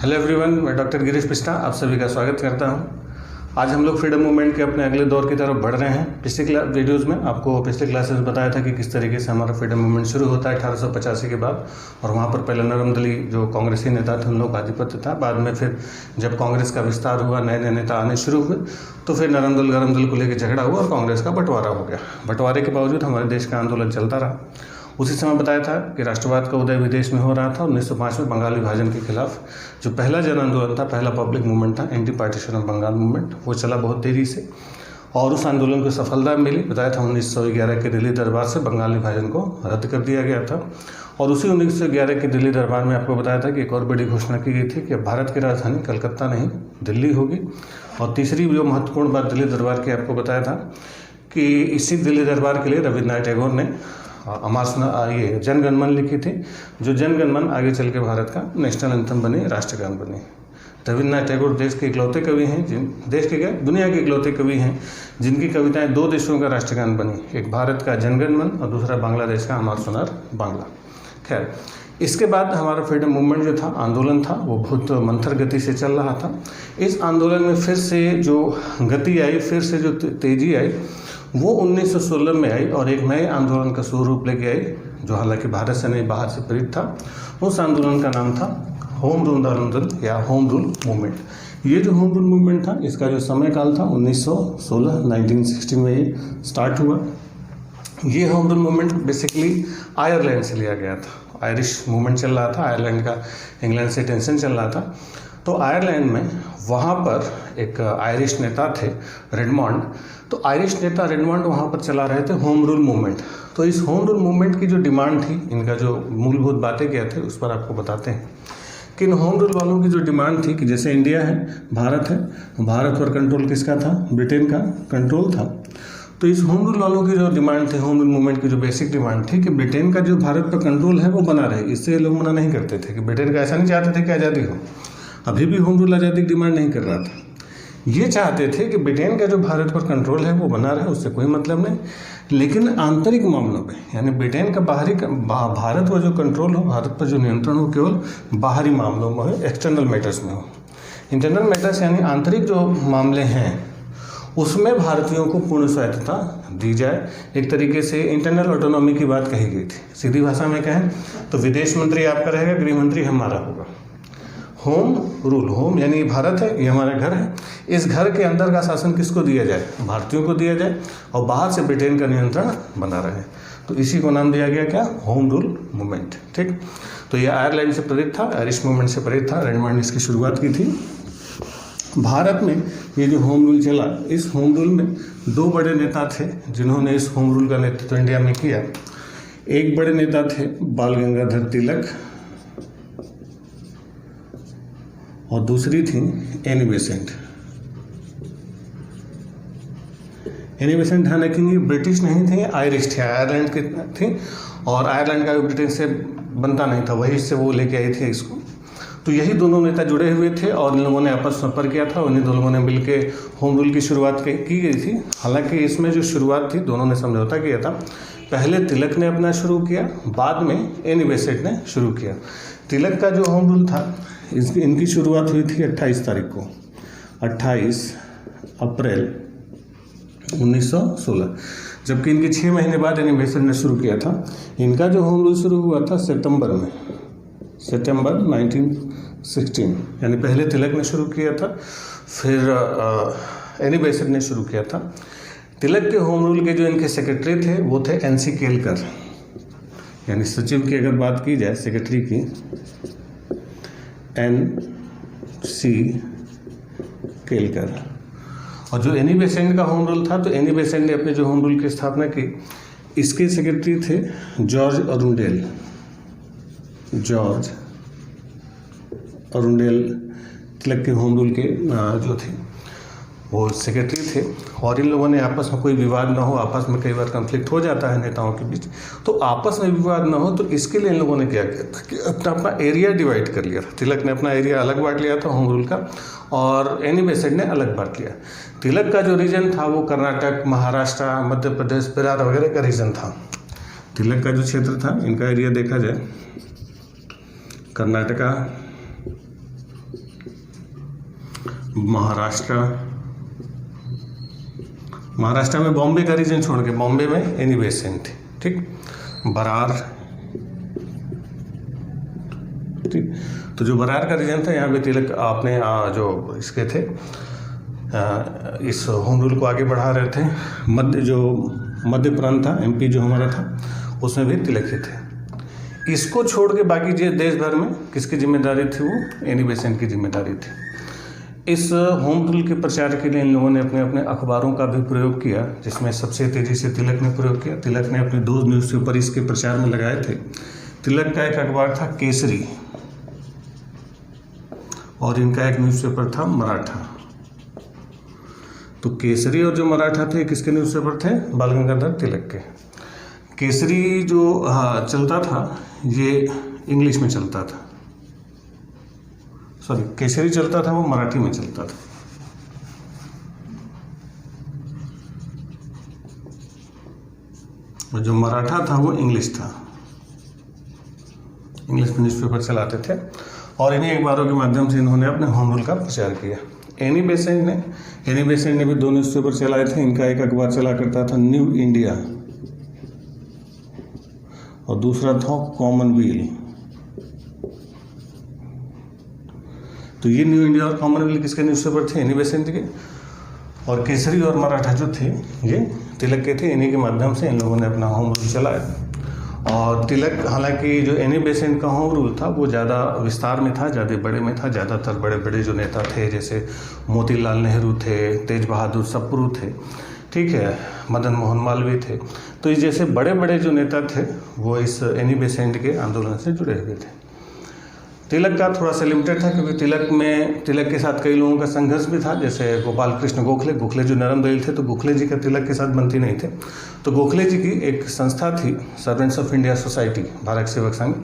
Hello everyone, मैं doctor Girish पिस्टा आप सभी का स्वागत करता हूं। आज हम लोग फ्रीडम मूवमेंट के अपने अगले दौर की तरफ बढ़ रहे हैं। पिछले वीडियोस में आपको पिछले क्लासेस बताया था कि किस तरीके से हमारा फ्रीडम मूवमेंट शुरू होता है 1885 के बाद, और वहाँ पर पहले नरमदली जो कांग्रेसी नेता थे उन लोग का आधिपत्य था। बाद में फिर जब कांग्रेस का विस्तार हुआ, नए नए नेता आने शुरू हुए, तो फिर नरमदल गरमदल को लेकर झगड़ा हुआ और कांग्रेस का बंटवारा हो गया। बंटवारे के बावजूद हमारे देश का आंदोलन चलता रहा। उसी समय बताया था कि राष्ट्रवाद का उदय विदेश में हो रहा था। 1905 में बंगाल विभाजन के खिलाफ जो पहला जन आंदोलन था, पहला पब्लिक मूवमेंट था, anti partition of Bengal movement, वो चला बहुत देरी से और उस आंदोलन को सफलता मिली। बताया था 1911 के दिल्ली दरबार से बंगाल विभाजन को रद्द कर दिया गया था। और उसी 1911 के दिल्ली दरबार में आपको बताया था कि एक और बड़ी घोषणा की गई थी कि भारत की राजधानी कलकत्ता नहीं दिल्ली होगी। और तीसरी जो महत्वपूर्ण बात दिल्ली दरबार की आपको बताया था कि इसी दिल्ली दरबार के लिए रविन्द्रनाथ टैगोर ने ये जनगणमन लिखी थी, जो जनगणमन आगे चल के भारत का नेशनल एंथम बनी, राष्ट्रगान बनी। रविन्द्रनाथ टैगोर देश के इकलौते कवि हैं, दुनिया के इकलौते कवि हैं जिनकी कविताएं दो देशों का राष्ट्रगान बनी, एक भारत का जनगणमन और दूसरा बांग्लादेश का हमार सोनार बांग्ला। खैर, इसके बाद हमारा फ्रीडम मूवमेंट जो था, आंदोलन था, वो बहुत मंथर गति से चल रहा था। इस आंदोलन में फिर से जो गति आई, फिर से जो तेजी आई, वो 1916 में आई और एक नए आंदोलन का स्वरूप लेके आई, जो हालांकि भारत से नहीं बाहर से प्रेरित था। उस आंदोलन का नाम था होम रूल आंदोलन या होम रूल मूवमेंट। ये जो होम रूल मूवमेंट था, इसका जो समय काल था 1916 में ये स्टार्ट हुआ। ये home rule movement basically Ireland से लिया गया था। आयरिश मूवमेंट चल रहा था, आयरलैंड का इंग्लैंड से टेंशन चल रहा था। तो आयरलैंड में वहाँ पर एक आयरिश नेता थे रेडमंड। तो आयरिश नेता रेडमंड वहाँ पर चला रहे थे होम रूल मूवमेंट। तो इस होम रूल मूवमेंट की जो डिमांड थी, इनका जो मूलभूत बातें क्या थे, उस पर आपको बताते हैं कि इन होम रूल वालों की जो डिमांड थी कि जैसे इंडिया है, भारत है, भारत पर कंट्रोल किसका था? ब्रिटेन का कंट्रोल था। तो इस होम रूल वालों की जो डिमांड थी, होम रूल मूवमेंट की जो बेसिक डिमांड थी कि ब्रिटेन का जो भारत पर कंट्रोल है वो बना रहे। इससे ये लोग मना नहीं करते थे कि ब्रिटेन का ऐसा नहीं चाहते थे कि आज़ादी हो। अभी भी होम रूल आज़ादी की डिमांड नहीं कर रहा था। ये चाहते थे कि ब्रिटेन का जो भारत पर कंट्रोल है वो बना रहे, उससे कोई मतलब नहीं, लेकिन आंतरिक मामलों में, यानी ब्रिटेन का भारत पर जो कंट्रोल हो, भारत पर जो नियंत्रण हो, केवल बाहरी मामलों में हो, एक्सटर्नल मैटर्स में हो। इंटरनल मैटर्स यानी आंतरिक जो मामले हैं उसमें भारतीयों को पूर्ण स्वायत्तता दी जाए। एक तरीके से इंटरनल ऑटोनॉमी की बात कही गई थी। सीधी भाषा में कहें तो विदेश मंत्री आपका रहेगा, गृह मंत्री हमारा होगा। होम रूल, होम यानी भारत है, ये हमारा घर है, इस घर के अंदर का शासन किसको दिया जाए? भारतीयों को दिया जाए, और बाहर से ब्रिटेन का नियंत्रण बना रहे। तो इसी को नाम दिया गया क्या? Home rule movement. ठीक, तो ये आयरलैंड से प्रेरित था, आयरिश मूवमेंट से प्रेरित था। रेडमंड ने इसकी शुरुआत की थी। भारत में ये जो होम रूल चला, इस होम रूल में दो बड़े नेता थे जिन्होंने इस होम रूल का नेतृत्व इंडिया में किया। एक बड़े नेता थे बाल गंगाधर तिलक और दूसरी थी एनी बेसेंट। एनी बेसेंट ध्यान रखेंगे, ब्रिटिश नहीं थे, आयरिश थे, आयरलैंड की थी, और आयरलैंड का ब्रिटेन से बनता नहीं था, वहीं से वो लेके आई थी इसको। तो यही दोनों नेता जुड़े हुए थे और इन लोगों ने आपस में संपर्क किया था। उन्हीं दोनों ने मिलकर होम रूल की शुरुआत की गई थी। हालांकि इसमें जो शुरुआत थी, दोनों ने समझौता किया था। पहले तिलक ने अपना शुरू किया, बाद में एनी बेसेंट ने शुरू किया। तिलक का जो होम रूल था, इनकी शुरुआत हुई थी 28 तारीख को, 28 अप्रैल 1916, जबकि इनके 6 महीने बाद एनी बेसेंट ने शुरू किया था। इनका जो होम रूल शुरू हुआ था सितंबर 1916, यानी पहले तिलक ने शुरू किया था, फिर एनी बेसेंट ने शुरू किया था। तिलक के होम रूल के जो इनके सेक्रेटरी थे वो थे NC केलकर, यानी सचिव की अगर बात की जाए, सेक्रेटरी की NC केलकर। और जो एनी बेसेंट का होम रूल था, तो एनी बेसेंट ने अपने जो होम रूल की स्थापना की, इसके सेक्रेटरी थे जॉर्ज अरुंडेल तिलक के होम रूल के जो थे वो सेक्रेटरी थे। और इन लोगों ने आपस में कोई विवाद ना हो, आपस में कई बार कन्फ्लिक्ट हो जाता है नेताओं के बीच, तो आपस में विवाद ना हो, तो इसके लिए इन लोगों ने क्या किया था कि अपना एरिया डिवाइड कर लिया था। तिलक ने अपना एरिया अलग बांट लिया था होम रूल का, और एनी बेसेंट ने अलग बांट लिया। तिलक का जो रीजन था वो कर्नाटक, महाराष्ट्र, मध्य प्रदेश, बिहार वगैरह का रीजन था। तिलक का जो क्षेत्र था, इनका एरिया देखा जाए, कर्नाटका, महाराष्ट्र में बॉम्बे का रीजन छोड़ के बॉम्बे में एनी बेसेंट थी, ठीक। बरार, ठीक। तो जो बरार का रीजन था यहाँ पे तिलक अपने जो इसके थे इस होम रूल को आगे बढ़ा रहे थे। मध्य प्रांत था, एमपी जो हमारा था, उसमें भी तिलक ही थे। इसको छोड़ के बाकी देश भर में किसकी जिम्मेदारी थी? वो एनी बेसेंट की जिम्मेदारी थी। इस होम रूल के प्रचार के लिए इन लोगों ने अपने अपने अखबारों का भी प्रयोग किया, जिसमें सबसे तेज़ी से तिलक ने प्रयोग किया। तिलक ने अपने 2 न्यूज़पेपर इसके प्रचार में लगाए थे। तिलक का एक अखबार था केसरी और इनका एक न्यूज़पेपर था मराठा। तो केसरी और जो मराठा थे किसके न्यूज़पेपर थे? बाल गंगाधर तिलक के। केसरी जो चलता था ये इंग्लिश में चलता था, सॉरी केसरी चलता था वो मराठी में चलता था। और जो मराठा था वो इंग्लिश था, इंग्लिश में न्यूज़पेपर चलाते थे। और इन्हीं अखबारों के माध्यम से इन्होंने अपने होम रूल का प्रचार किया। एनी बेसेंट ने भी 2 न्यूज़पेपर चलाए थे। इनका एक अखबार चला करता था न्यू इंडिया और दूसरा था कॉमनवेल्थ। तो ये न्यू इंडिया और कॉमनवेल्थ किसके न्यूज़पेपर थे? एनी बेसेंट के। और केसरी और मराठा जो थे ये तिलक के थे। इन्हीं के माध्यम से इन लोगों ने अपना होम रूल चलाया। और तिलक, हालांकि जो एनी बेसेंट का होम रूल था वो ज़्यादा विस्तार में था, ज़्यादा बड़े में था। ज़्यादातर बड़े बड़े जो नेता थे जैसे मोतीलाल नेहरू थे, तेज बहादुर सप्रू थे, ठीक है, मदन मोहन मालवीय थे। तो इस जैसे बड़े बड़े जो नेता थे वो इस एनी बेसेंट के आंदोलन से जुड़े हुए थे। तिलक का थोड़ा सा लिमिटेड था, क्योंकि तिलक के साथ कई लोगों का संघर्ष भी था, जैसे गोपाल कृष्ण गोखले जो नरम दलित थे, तो गोखले जी का तिलक के साथ बनती नहीं थे। तो गोखले जी की एक संस्था थी servants of India society, Bharat Sevak Sangh.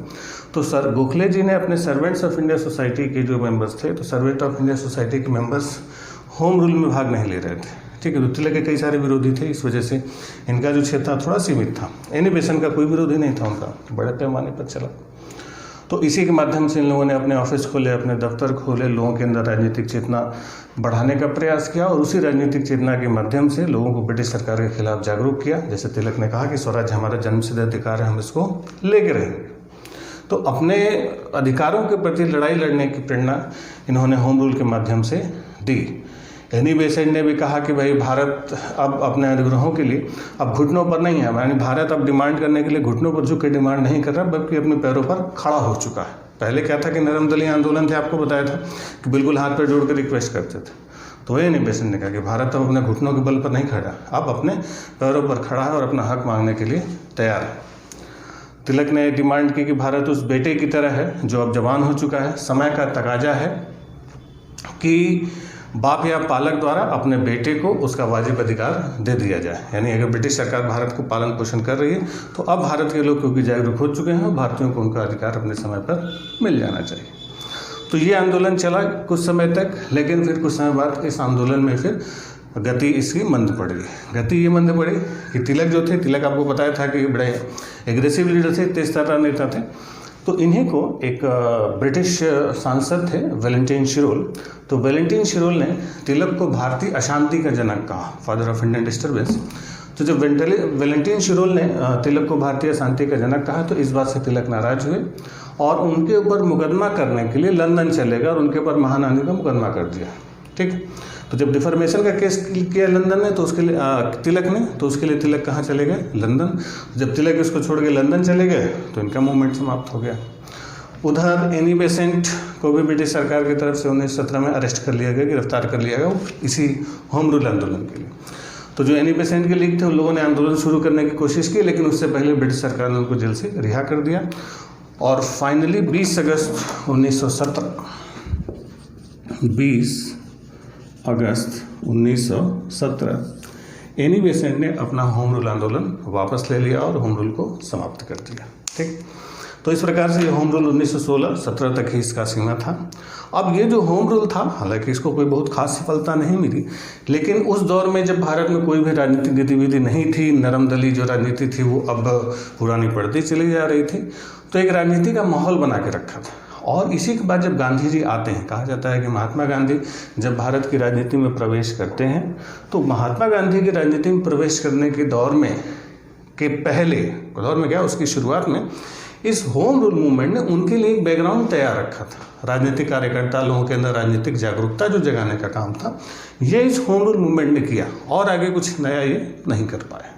तो गोखले जी ने अपने सर्वेंट्स ऑफ इंडिया सोसाइटी के जो मेंबर्स थे, तो सर्वेंट ऑफ इंडिया सोसाइटी के मेंबर्स होम रूल में भाग नहीं ले रहे थे, ठीक है। तो तिलक के कई सारे विरोधी थे, इस वजह से इनका जो क्षेत्र थोड़ा सीमित था। एनी बेसेंट का कोई विरोधी नहीं था उनका, बड़े पैमाने पर चला। तो इसी के माध्यम से इन लोगों ने अपने ऑफिस खोले, अपने दफ्तर खोले, लोगों के अंदर राजनीतिक चेतना बढ़ाने का प्रयास किया। और उसी राजनीतिक चेतना के माध्यम से लोगों को ब्रिटिश सरकार के खिलाफ जागरूक किया। जैसे तिलक ने कहा कि स्वराज हमारा जन्मसिद्ध अधिकार है, हम इसको लेके रहेंगे। तो अपने अधिकारों के प्रति लड़ाई लड़ने की प्रेरणा इन्होंने होम रूल के माध्यम से दी। एनी बेसेंट ने भी कहा कि भाई भारत अब अपने अधिग्रहों के लिए अब घुटनों पर नहीं है, यानी भारत अब डिमांड करने के लिए घुटनों पर झुक के डिमांड नहीं कर रहा, बल्कि अपने पैरों पर खड़ा हो चुका है। पहले क्या था कि नरम दलीय आंदोलन थे, आपको बताया था कि बिल्कुल हाथ पैर जोड़ कर रिक्वेस्ट करते थे। तो एनी बेसेंट ने कहा कि भारत अब अपने घुटनों के बल पर नहीं खड़ा, अब अपने पैरों पर खड़ा है और अपना हक मांगने के लिए तैयार है। तिलक ने डिमांड की कि भारत उस बेटे की तरह है जो अब जवान हो चुका है। समय का तकाजा है कि बाप या पालक द्वारा अपने बेटे को उसका वाजिब अधिकार दे दिया जाए। यानी अगर ब्रिटिश सरकार भारत को पालन पोषण कर रही है तो अब भारत के लोग क्योंकि जागरूक हो चुके हैं, भारतीयों को उनका अधिकार अपने समय पर मिल जाना चाहिए। तो ये आंदोलन चला कुछ समय तक, लेकिन फिर कुछ समय बाद इस आंदोलन में फिर गति इसकी मंद पड़ गई। गति ये मंद पड़ी कि तिलक जो थे, तिलक आपको बताया था कि बड़े एग्रेसिव लीडर थे, तेज तर्रार नेता थे। तो इन्हीं को एक ब्रिटिश सांसद थे वेलेंटाइन शिरोल। तो वेलेंटाइन शिरोल ने तिलक को भारतीय अशांति का जनक कहा, फादर ऑफ इंडियन डिस्टर्बेंस। तो जब वेलेंटाइन शिरोल ने तिलक को भारतीय अशांति का जनक कहा तो इस बात से तिलक नाराज हुए और उनके ऊपर मुकदमा करने के लिए लंदन चले गए और उनके ऊपर महानानी का मुकदमा कर दिया, ठीक। तो जब डिफॉर्मेशन का केस किया लंदन ने तो उसके लिए तिलक ने, तो उसके लिए तिलक कहाँ चले गए? लंदन। जब तिलक इसको छोड़ के लंदन चले गए तो इनका मूवमेंट समाप्त हो गया। उधर एनी बेसेंट को भी ब्रिटिश सरकार की तरफ से 1917 में अरेस्ट कर लिया गया, गिरफ्तार कर लिया गया इसी होम रूल आंदोलन के लिए। तो जो एनी बेसेंट के लीग थे उन लोगों ने आंदोलन शुरू करने की कोशिश की, लेकिन उससे पहले ब्रिटिश सरकार ने उनको जेल से रिहा कर दिया। और फाइनली 20 अगस्त 1917 एनी बेसेंट ने अपना होम रूल आंदोलन वापस ले लिया और होम रूल को समाप्त कर दिया, ठीक। तो इस प्रकार से ये होम रूल 1916-17 तक ही इसका सीमा था। अब ये जो होम रूल था, हालांकि इसको कोई बहुत खास सफलता नहीं मिली, लेकिन उस दौर में जब भारत में कोई भी राजनीतिक गतिविधि नहीं थी, नरम दली जो राजनीति थी वो अब पुरानी पड़ती चली जा रही थी, तो एक राजनीति का माहौल बना के रखा था। और इसी के बाद जब गांधी जी आते हैं, कहा जाता है कि महात्मा गांधी जब भारत की राजनीति में प्रवेश करते हैं तो महात्मा गांधी की राजनीति में प्रवेश करने के दौर में के पहले दौर में क्या उसकी शुरुआत में इस होम रूल मूवमेंट ने उनके लिए एक बैकग्राउंड तैयार रखा था। राजनीतिक कार्यकर्ता लोगों के अंदर राजनीतिक जागरूकता जो जगाने का काम था ये इस होम रूल मूवमेंट ने किया और आगे कुछ नया ये नहीं कर पाए।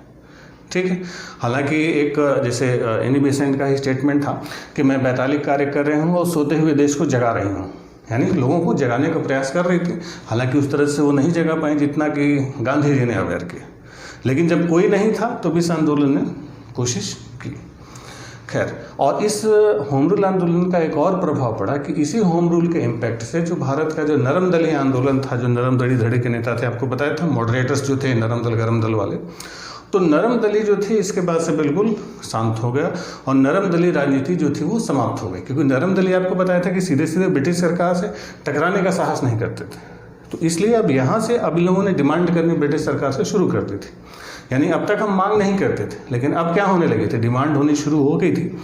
ठीक है, हालांकि एक जैसे एनी बेसेंट का ही स्टेटमेंट था कि मैं वैतालिक कार्य कर रही हूँ और सोते हुए देश को जगा रही हूँ, यानी लोगों को जगाने का प्रयास कर रही थी। हालांकि उस तरह से वो नहीं जगा पाए जितना कि गांधी जी ने अवेयर किया, लेकिन जब कोई नहीं था तो भी इस आंदोलन ने कोशिश की। खैर, और इस होम रूल आंदोलन का एक और प्रभाव पड़ा कि इसी होम रूल के इम्पैक्ट से जो भारत का जो नरम दलीय आंदोलन था, जो नरम दली धड़े के नेता थे, आपको बताया था मॉडरेटर्स जो थे नरम दल गरम दल वाले, तो नरम दली जो थी इसके बाद से बिल्कुल शांत हो गया और नरम दली राजनीति जो थी वो समाप्त हो गई, क्योंकि नरम दली आपको बताया था कि सीधे सीधे ब्रिटिश सरकार से टकराने का साहस नहीं करते थे। तो इसलिए अब यहाँ से अब लोगों ने डिमांड करनी ब्रिटिश सरकार से शुरू कर दी थी। यानी अब तक हम मांग नहीं करते थे, लेकिन अब क्या होने लगे थे, डिमांड होनी शुरू हो गई थी।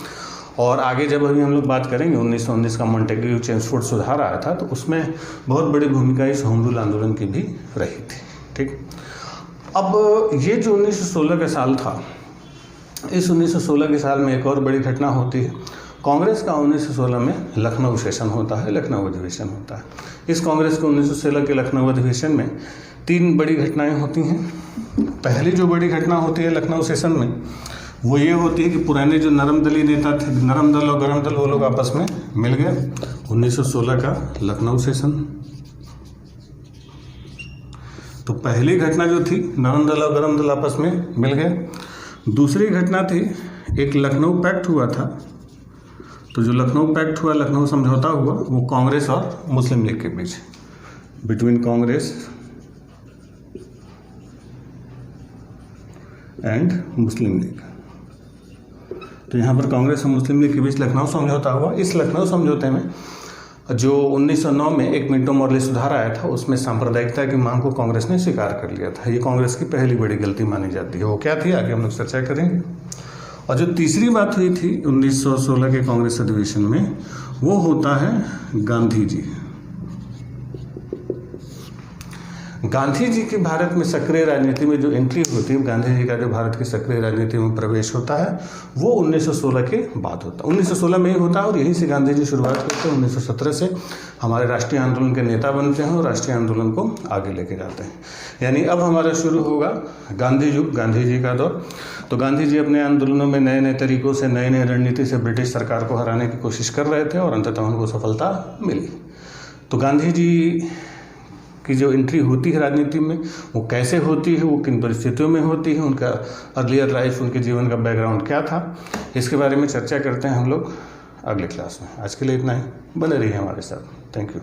और आगे जब अभी हम लोग बात करेंगे 1919 का मॉन्टेग्यू चेम्सफोर्ड सुधार आया था, तो उसमें बहुत बड़ी भूमिका इस होम रूल आंदोलन की भी रही थी। ठीक, अब ये जो 1916 का साल था, इस 1916 के साल में एक और बड़ी घटना होती है। कांग्रेस का 1916 में लखनऊ सेशन होता है, लखनऊ अधिवेशन होता है। इस कांग्रेस के 1916 के लखनऊ अधिवेशन में 3 बड़ी घटनाएं होती हैं। पहली जो बड़ी घटना होती है लखनऊ सेशन में वो ये होती है कि पुराने जो नरम दली नेता थे, नरम दल और गरम दल, वो लोग आपस में मिल गए। 1916 का लखनऊ सेशन। तो पहली घटना जो थी नरम दल और गरम दल आपस में मिल गए। दूसरी घटना थी एक लखनऊ पैक्ट हुआ था। तो जो लखनऊ पैक्ट हुआ, लखनऊ समझौता हुआ, वो कांग्रेस और मुस्लिम लीग के बीच, बिटवीन कांग्रेस एंड मुस्लिम लीग। तो यहाँ पर कांग्रेस और मुस्लिम लीग के बीच लखनऊ समझौता हुआ। इस लखनऊ समझौते में जो 1909 में एक मिंटो मॉर्ले सुधार आया था, उसमें सांप्रदायिकता की मांग को कांग्रेस ने स्वीकार कर लिया था। ये कांग्रेस की पहली बड़ी गलती मानी जाती है। वो क्या थी आगे हम लोग चर्चा करेंगे। और जो तीसरी बात हुई थी 1916 के कांग्रेस अधिवेशन में, वो होता है गांधी जी। गांधी जी की भारत में सक्रिय राजनीति में जो एंट्री होती है, गांधी जी का जो भारत की सक्रिय राजनीति में प्रवेश होता है, वो 1916 के बाद होता है। 1916 में ही होता है और यहीं से गांधी जी शुरुआत करते हैं। 1917 से हमारे राष्ट्रीय आंदोलन के नेता बनते हैं और राष्ट्रीय आंदोलन को आगे लेके जाते हैं। यानी अब हमारा शुरू होगा गांधी युग, गांधी जी का दौर। तो गांधी जी अपने आंदोलनों में नए नए तरीकों से, नए नए रणनीति से ब्रिटिश सरकार को हराने की कोशिश कर रहे थे और अंततः उनको सफलता मिली। तो गांधी जी की जो एंट्री होती है राजनीति में, वो कैसे होती है, वो किन परिस्थितियों में होती है, उनका अर्लियर लाइफ, उनके जीवन का बैकग्राउंड क्या था, इसके बारे में चर्चा करते हैं हम लोग अगले क्लास में। आज के लिए इतना ही, बने रहिए हमारे साथ। Thank you.